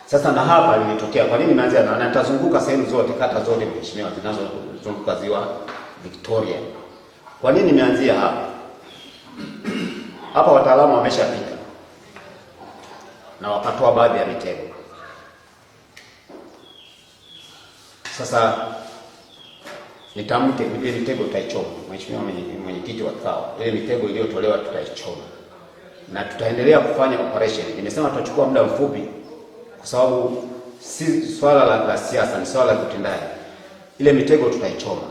Sasa na hapa limetokea. Kwa nini nimeanza na nitazunguka sehemu zote, kata zote mheshimiwa zinazozunguka ziwa Victoria. Kwa nini nimeanzia hapa? Hapa wataalamu wameshapita na wakatoa baadhi ya mitego. Sasa nitamke ile mitego tutaichoma. Mheshimiwa mwenyekiti wa kikao, ile mitego iliyotolewa tutaichoma. Na tutaendelea kufanya operation. Nimesema tutachukua muda mfupi kwa sababu si swala la siasa, ni swala la utendaji. Ile mitego tutaichoma.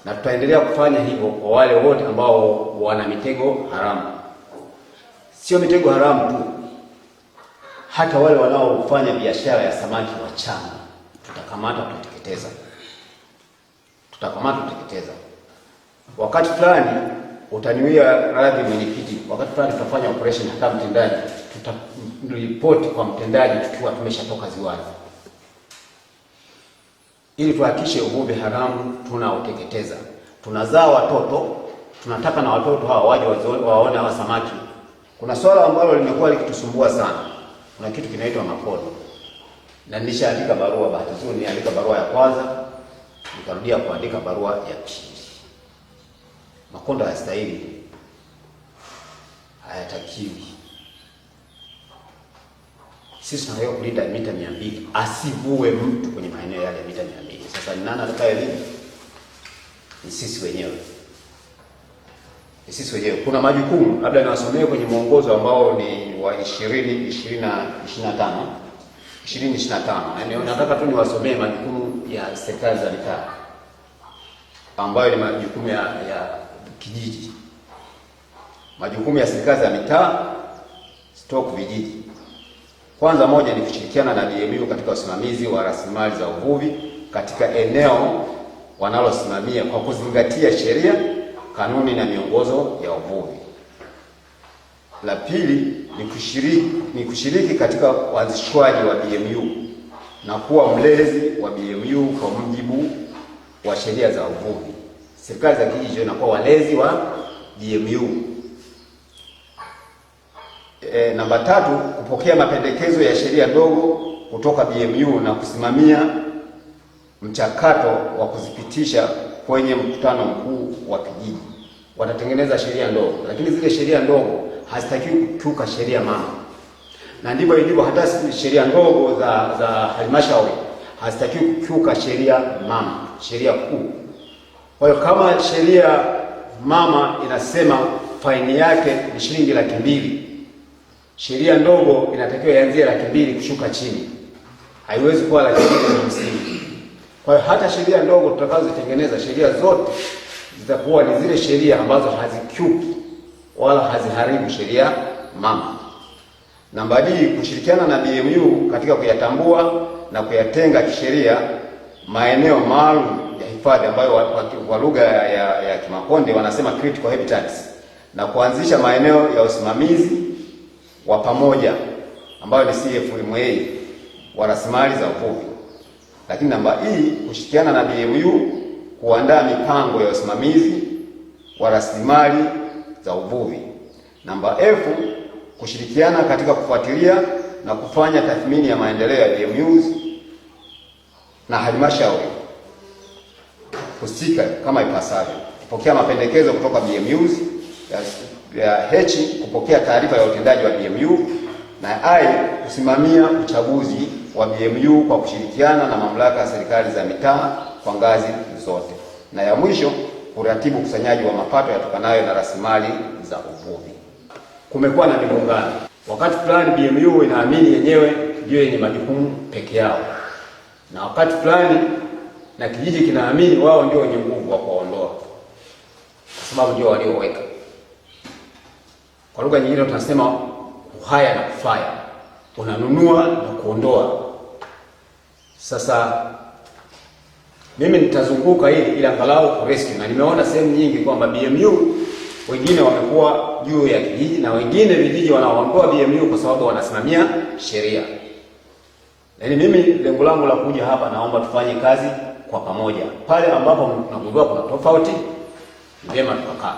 Na tutaendelea kufanya hivyo kwa wale wote ambao wana mitego haramu. Sio mitego haramu tu, hata wale wanaofanya biashara ya samaki wa chama tutakamata, tutateketeza. Tutakamata, tutateketeza. Wakati fulani utaniwia radhi mwenyekiti, wakati fulani tutafanya operation hata mtendaji tutaripoti kwa mtendaji tukiwa tumeshatoka ziwani, ili tuhakikishe uvuvi haramu tunauteketeza. Tunazaa watoto, tunataka na watoto hawa waje waone hawa samaki. Kuna swala ambalo limekuwa likitusumbua sana. Kuna kitu kinaitwa makondo. Na nilishaandika barua, bahati nzuri niliandika barua ya kwanza, nikarudia kuandika barua ya pili. Makondo hayastahili, hayatakiwi. Sisi tunataka kulinda mita 200, asivue mtu kwenye maeneo yale ya mita 200. Sasa ni nani atakayelinda? Ni sisi wenyewe. Ni sisi wenyewe. Kuna majukumu, labda niwasomee kwenye mwongozo ambao ni wa 2025. Na nataka tu niwasomee majukumu ya serikali za mitaa ambayo ni majukumu ya kijiji. Majukumu ya serikali za mitaa stock vijiji. Kwanza, moja ni kushirikiana na BMU katika usimamizi wa rasilimali za uvuvi katika eneo wanalosimamia kwa kuzingatia sheria, kanuni na miongozo ya uvuvi. La pili ni kushiriki katika uanzishwaji wa BMU na kuwa mlezi wa BMU kwa mujibu wa sheria za uvuvi. Serikali za kijiji zinakuwa walezi wa BMU. Namba 3, kupokea mapendekezo ya sheria ndogo kutoka BMU na kusimamia mchakato wa kuzipitisha kwenye mkutano mkuu wa kijiji. Watatengeneza sheria ndogo, lakini zile sheria ndogo hazitakiwi kukiuka sheria mama. Na ndivyo ilivyo, hata sheria ndogo za halmashauri hazitakiwi kukiuka sheria mama, sheria kuu. Kwa hiyo kama sheria mama inasema faini yake ni shilingi 200,000, sheria ndogo inatakiwa ianzie 200,000 kushuka chini. Haiwezi kuwa 250,000. Kwa hiyo hata sheria ndogo tutakazotengeneza, sheria zote zitakuwa ni zile sheria ambazo hazikiuki wala haziharibu sheria mama. Namba 2, kushirikiana na BMU katika kuyatambua na kuyatenga kisheria maeneo maalum ya hifadhi ambayo kwa lugha ya Kimakonde wanasema critical habitats, na kuanzisha maeneo ya usimamizi wa pamoja ambayo ni CFMA wa rasilimali za uvuvi. Lakini namba E, kushirikiana na BMU kuandaa mipango ya usimamizi wa rasilimali za uvuvi. Namba F, kushirikiana katika kufuatilia na kufanya tathmini ya maendeleo ya BMUs na halmashauri husika kama ipasavyo. Kupokea mapendekezo kutoka BMUs. Ya H, kupokea taarifa ya utendaji wa BMU. Na I, kusimamia uchaguzi wa BMU kwa kushirikiana na mamlaka ya serikali za mitaa kwa ngazi zote. Na ya mwisho, kuratibu ukusanyaji wa mapato yatokanayo na rasilimali za uvuvi. Kumekuwa na migongano. Wakati fulani BMU inaamini yenyewe ndio yenye majukumu peke yao, na wakati fulani na kijiji kinaamini wao ndio wenye nguvu wa kuondoa, kwa sababu ndio walioweka. Kwa lugha nyingine tunasema kuhaya na kufaya, unanunua na kuondoa. Sasa mimi nitazunguka ili angalau rescue, na nimeona sehemu nyingi kwamba BMU wengine wamekuwa juu ya kijiji na wengine vijiji wanaoondoa BMU kwa sababu wanasimamia sheria. Yaani mimi lengo langu la kuja hapa, naomba tufanye kazi kwa pamoja. Pale ambapo tunagundua kuna tofauti, ni vyema tukakaa.